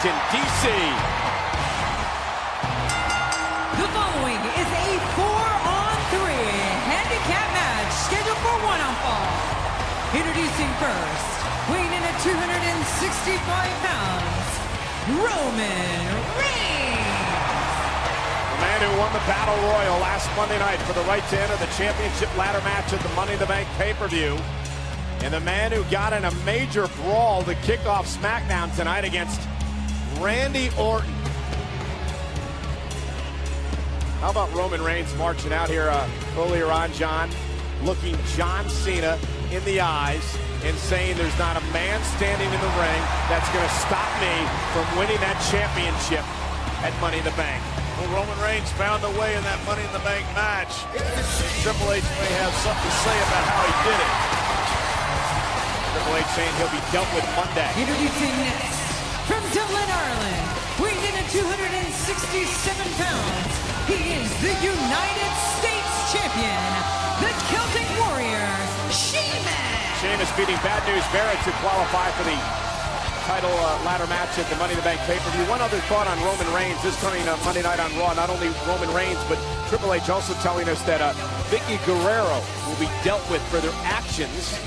Washington, D.C. The following is a 4-on-3 handicap match scheduled for 1-on-4. Introducing first, weighing in at 265 pounds, Roman Reigns. The man who won the Battle Royal last Monday night for the right to enter the championship ladder match at the Money in the Bank pay-per-view. And the man who got in a major brawl to kick off SmackDown tonight against Randy Orton. How about Roman Reigns marching out here earlier on, John, looking John Cena in the eyes and saying there's not a man standing in the ring that's going to stop me from winning that championship at Money in the Bank. Well, Roman Reigns found a way in that Money in the Bank match. Triple H may have something to say about how he did it. Triple H saying he'll be dealt with Monday. Introducing next, from Dublin, Ireland, weighing in at 267 pounds, he is the United States Champion, the Celtic Warrior, Sheamus. Sheamus beating Bad News Barrett to qualify for the title ladder match at the Money in the Bank pay-per-view. One other thought on Roman Reigns. This coming Monday night on Raw, not only Roman Reigns, but Triple H also telling us that Vicky Guerrero will be dealt with for their actions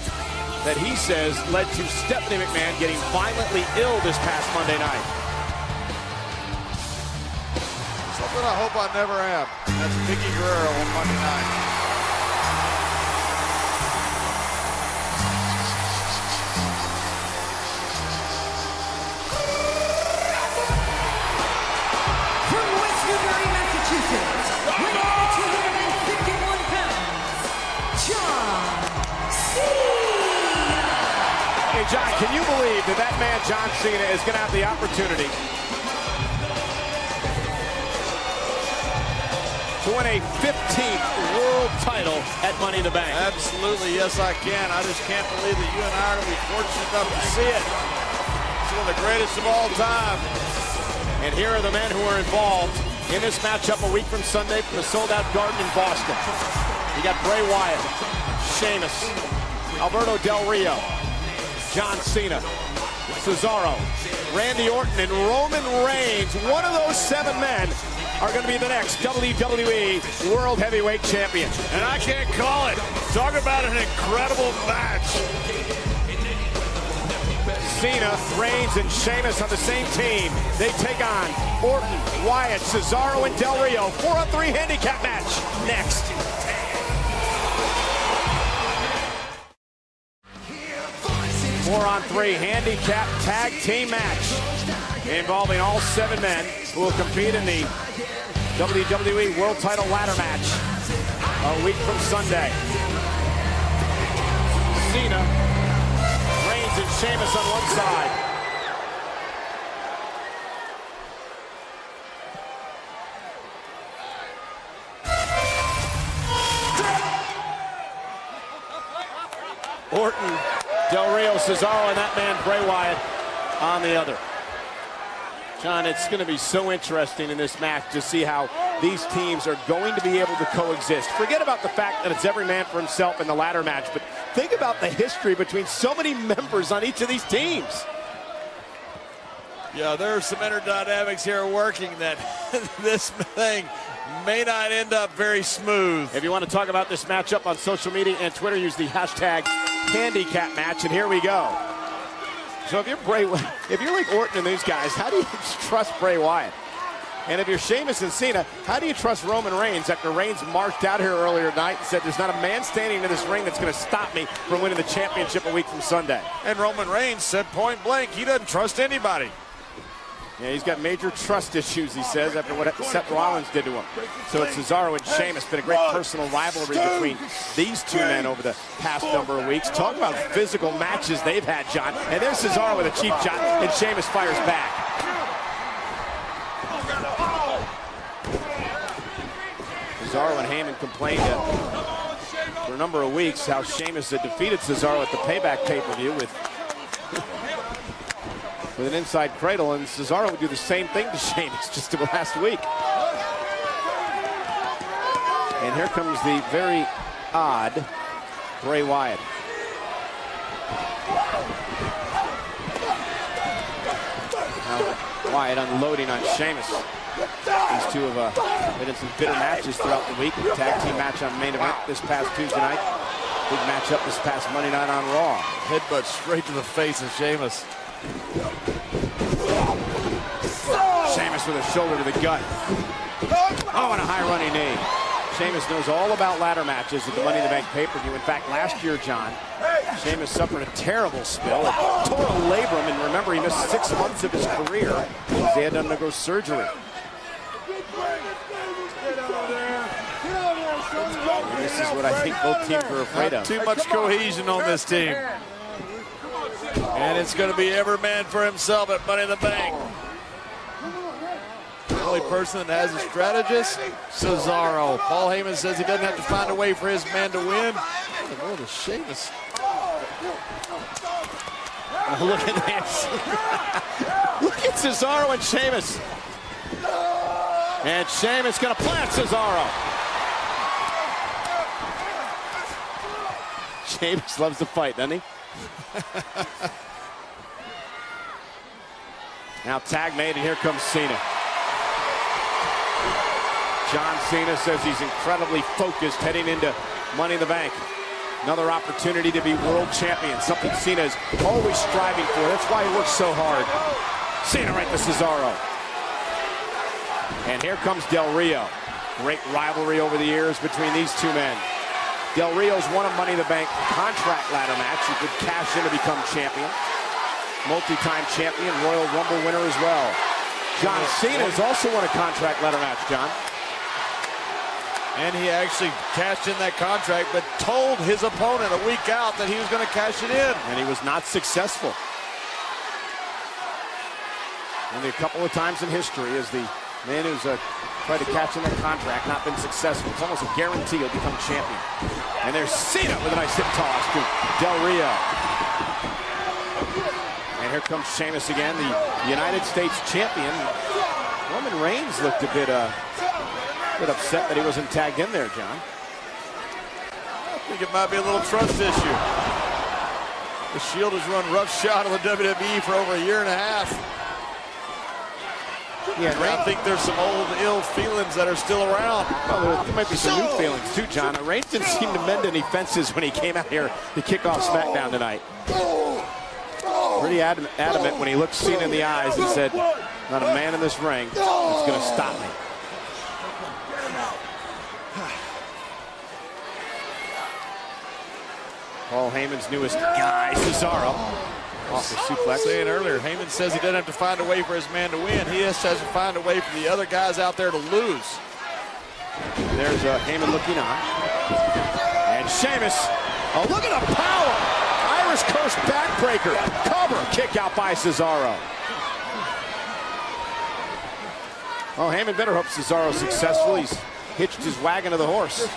that he says led to Stephanie McMahon getting violently ill this past Monday night. Something I hope I never am. That's Vicky Guerrero on Monday night. From West Newbury, Massachusetts, weighing in at 251 pounds, John Cena. Hey, John, can you believe that man, John Cena, is going to have the opportunity to win a 15th world title at Money in the Bank? Absolutely, yes I can. I just can't believe that you and I are going to be fortunate enough to see it. It's one of the greatest of all time. And here are the men who are involved in this matchup a week from Sunday from the sold-out Garden in Boston. You got Bray Wyatt, Sheamus, Alberto Del Rio, John Cena, Cesaro, Randy Orton, and Roman Reigns. One of those 7 men are going to be the next WWE World Heavyweight Champion. And I can't call it. Talk about an incredible match. Cena, Reigns, and Sheamus on the same team. They take on Orton, Wyatt, Cesaro, and Del Rio. 4-on-3 handicap match next. Four-on-3 handicap tag team match involving all 7 men who will compete in the WWE World Title ladder match a week from Sunday. Cena, Reigns, and Sheamus on one side. Orton, Del Rio, Cesaro, and that man Bray Wyatt on the other. John, it's going to be so interesting in this match to see how these teams are going to be able to coexist. Forget about the fact that it's every man for himself in the ladder match, but think about the history between so many members on each of these teams. Yeah, there are some inner dynamics here working that this thing may not end up very smooth. If you want to talk about this matchup on social media and Twitter, use the hashtag Handicappe Match, and here we go. So if you're like Orton and these guys, how do you trust Bray Wyatt? And if you're Sheamus and Cena, how do you trust Roman Reigns after Reigns marched out here earlier tonight and said there's not a man standing in this ring that's going to stop me from winning the championship a week from Sunday? And Roman Reigns said point blank he doesn't trust anybody. Yeah, he's got major trust issues, he says, after what Seth Rollins did to him. So it's Cesaro and Sheamus. Been a great personal rivalry between these 2 men over the past number of weeks. Talk about physical matches they've had, John. And there's Cesaro with a cheap shot, and Sheamus fires back. Cesaro and Heyman complained for a number of weeks how Sheamus had defeated Cesaro at the Payback pay-per-view with an inside cradle, and Cesaro would do the same thing to Sheamus just last week. And here comes the very odd Bray Wyatt. Now, Wyatt unloading on Sheamus. These two have been in some bitter matches throughout the week. Tag team match on main event this past Tuesday night. Big matchup this past Monday night on Raw. Headbutt straight to the face of Sheamus. Sheamus with a shoulder to the gut. Oh, and a high running knee. Sheamus knows all about ladder matches at the Money in the Bank pay-per-view. In fact, last year, John, Sheamus suffered a terrible spill. It tore a labrum, and remember, he missed 6 months of his career because they had to undergo surgery. And this is what I think both teams are afraid of. Too much cohesion on this team. And it's going to be every man for himself at Money in the Bank. The only person that has a strategist, Cesaro. Paul Heyman says he doesn't have to find a way for his man to win. Oh, the Sheamus. Oh, look at this. Look at Cesaro and Sheamus. And Sheamus going to plant Cesaro. Sheamus loves to fight, doesn't he? Now tag made, and here comes Cena. John Cena says he's incredibly focused heading into Money in the Bank. Another opportunity to be world champion, something Cena is always striving for. That's why he works so hard. Cena right to Cesaro. And here comes Del Rio. Great rivalry over the years between these two men. Del Rio's won a Money in the Bank contract ladder match. He could cash in to become champion. Multi-time champion, Royal Rumble winner as well. John Cena has also won a contract ladder match, John. And he actually cashed in that contract, but told his opponent a week out that he was going to cash it in. And he was not successful. Only a couple of times in history as the man who's tried to cash in that contract, not been successful. It's almost a guarantee he'll become champion. And there's Cena with a nice hip toss to Del Rio. And here comes Sheamus again, the United States champion. Roman Reigns looked a bit upset that he wasn't tagged in there, John. I think it might be a little trust issue. The Shield has run roughshod on the WWE for over a year and a half. Yeah, I think there's some old ill feelings that are still around. Well, there might be some new feelings too, John. Reigns didn't seem to mend any fences when he came out here to kick off SmackDown tonight. Pretty adamant when he looked Cena in the eyes and said, not a man in this ring is going to stop me. Paul Heyman's newest guy, Cesaro. Off the suplex. Saying earlier, Heyman says he doesn't have to find a way for his man to win. He just has to find a way for the other guys out there to lose. There's Heyman looking on. And Sheamus. Oh, look at the power. Irish Curse backbreaker. Cover. Kick out by Cesaro. Oh, Heyman better hope Cesaro's successful. He's hitched his wagon to the horse.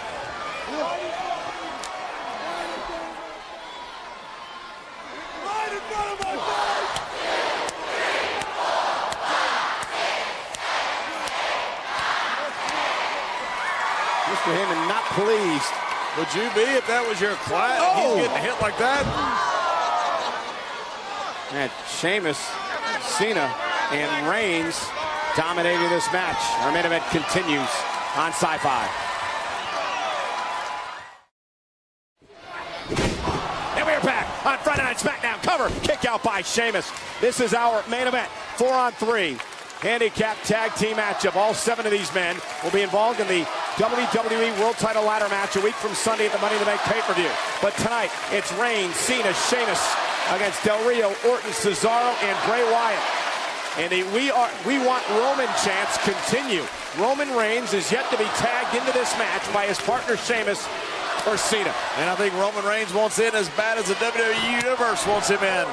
Mr. Heyman not pleased. Would you be if that was your client? Oh. He's getting hit like that. And Sheamus, Cena, and Reigns dominating this match. Our main event continues on Sci-Fi. And we're back on Friday Night SmackDown. Cover, kick out by Sheamus. This is our main event, 4-on-3. Handicap tag team matchup. All 7 of these men will be involved in the WWE World Title ladder match a week from Sunday at the Money in the Bank pay-per-view. But tonight, it's Reigns, Cena, Sheamus against Del Rio, Orton, Cesaro, and Bray Wyatt. And the We Want Roman chants continue. Roman Reigns is yet to be tagged into this match by his partner Sheamus or Cena. And I think Roman Reigns wants in as bad as the WWE Universe wants him in.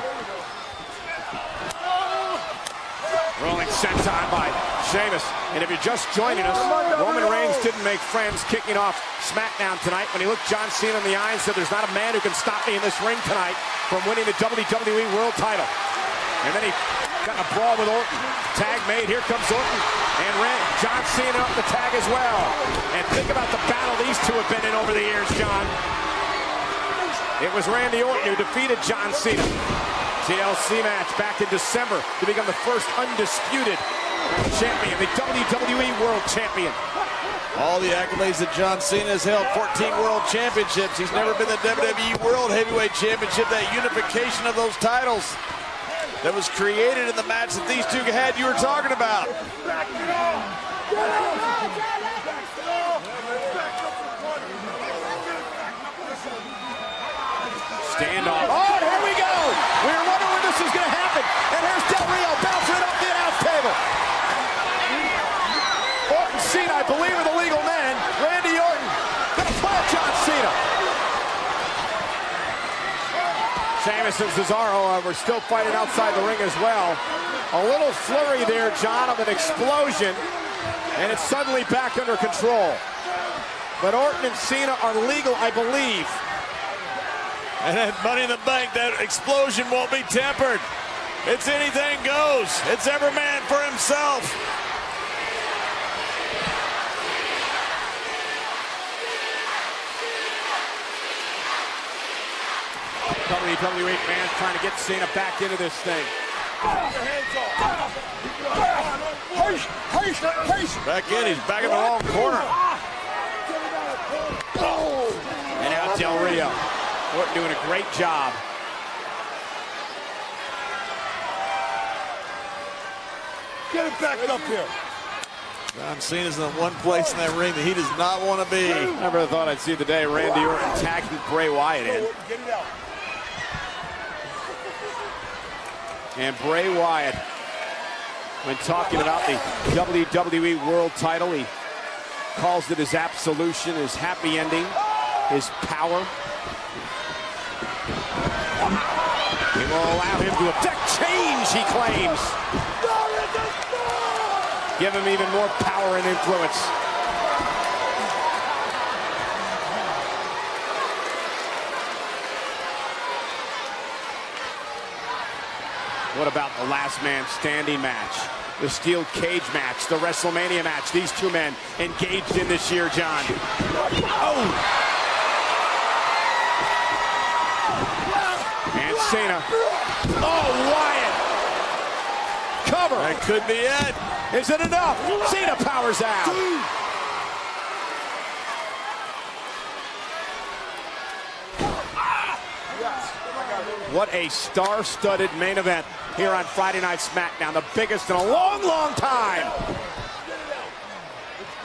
Rolling senton by Sheamus. And if you're just joining us, Roman Reigns didn't make friends kicking off SmackDown tonight when he looked John Cena in the eye and said, there's not a man who can stop me in this ring tonight from winning the WWE World Title. And then he got in a brawl with Orton. Tag made. Here comes Orton. And John Cena up the tag as well. And think about the battle these two have been in over the years, John. It was Randy Orton who defeated John Cena. TLC match back in December to become the first undisputed champion, the WWE World Champion. All the accolades that John Cena has held, 14 World Championships. He's never been the WWE World Heavyweight Championship, that unification of those titles that was created in the match that these two had you were talking about. Standoff. Oh, here we go. We were wondering when this was going to happen. And here's Del Rio bouncing it off the announce table. Orton, Cena, I believe, are the legal men. Randy Orton going to plant John Cena. Sheamus and Cesaro were still fighting outside the ring as well. A little flurry there, John, of an explosion. And it's suddenly back under control. But Orton and Cena are legal, I believe. And at Money in the Bank, that explosion won't be tempered. It's anything goes. It's every man for himself. WWE fans trying to get Cena back into this thing. Back in, he's back in the wrong corner. And now Del Rio. Orton doing a great job. Get it back up here. John Cena's in the one place in that ring that he does not want to be. Never thought I'd see the day Randy Orton tagging Bray Wyatt in. Get it out. And Bray Wyatt, when talking about the WWE World title, he calls it his absolution, his happy ending, his power. He will allow him to affect change, he claims. Give him even more power and influence. What about the last man standing match? The steel cage match, the WrestleMania match. These two men engaged in this year, John. Oh! And Cena. Oh, Wyatt! Cover! That could be it. Is it enough? Cena powers out. What a star-studded main event here on Friday Night SmackDown. The biggest in a long, long time.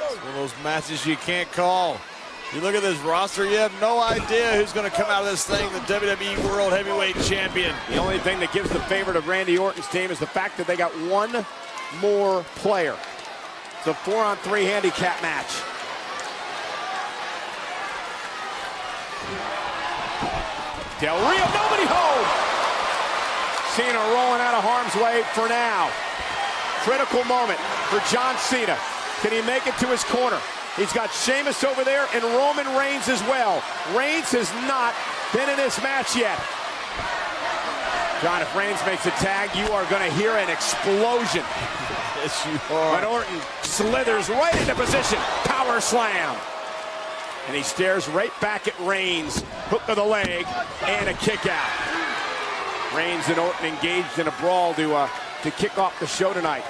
It's one of those matches you can't call. You look at this roster, you have no idea who's going to come out of this thing, the WWE World Heavyweight Champion. The only thing that gives the favor to Randy Orton's team is the fact that they got one more player. It's a 4-on-3 handicap match. Del Rio, nobody home. Cena rolling out of harm's way for now. Critical moment for John Cena. Can he make it to his corner? He's got Sheamus over there and Roman Reigns as well. Reigns has not been in this match yet. John, if Reigns makes a tag, you are going to hear an explosion. Yes, you are. But Orton slithers right into position. Power slam. And he stares right back at Reigns. Hook to the leg and a kick out. Reigns and Orton engaged in a brawl to kick off the show tonight.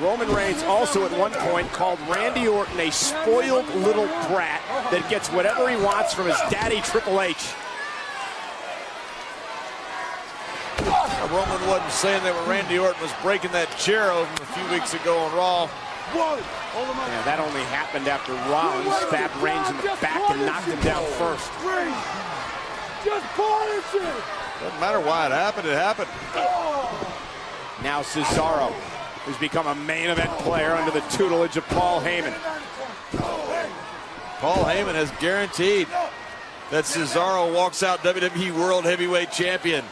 Roman Reigns also at one point called Randy Orton a spoiled little brat that gets whatever he wants from his daddy Triple H. Roman wasn't saying that when Randy Orton was breaking that chair over him a few weeks ago on Raw. Yeah, that only happened after Rollins stabbed Reigns in the back and knocked him down first. Just punish it. Doesn't matter why it happened, it happened. Now Cesaro, who's become a main event player under the tutelage of Paul Heyman. Paul Heyman has guaranteed that Cesaro walks out WWE World Heavyweight Champion.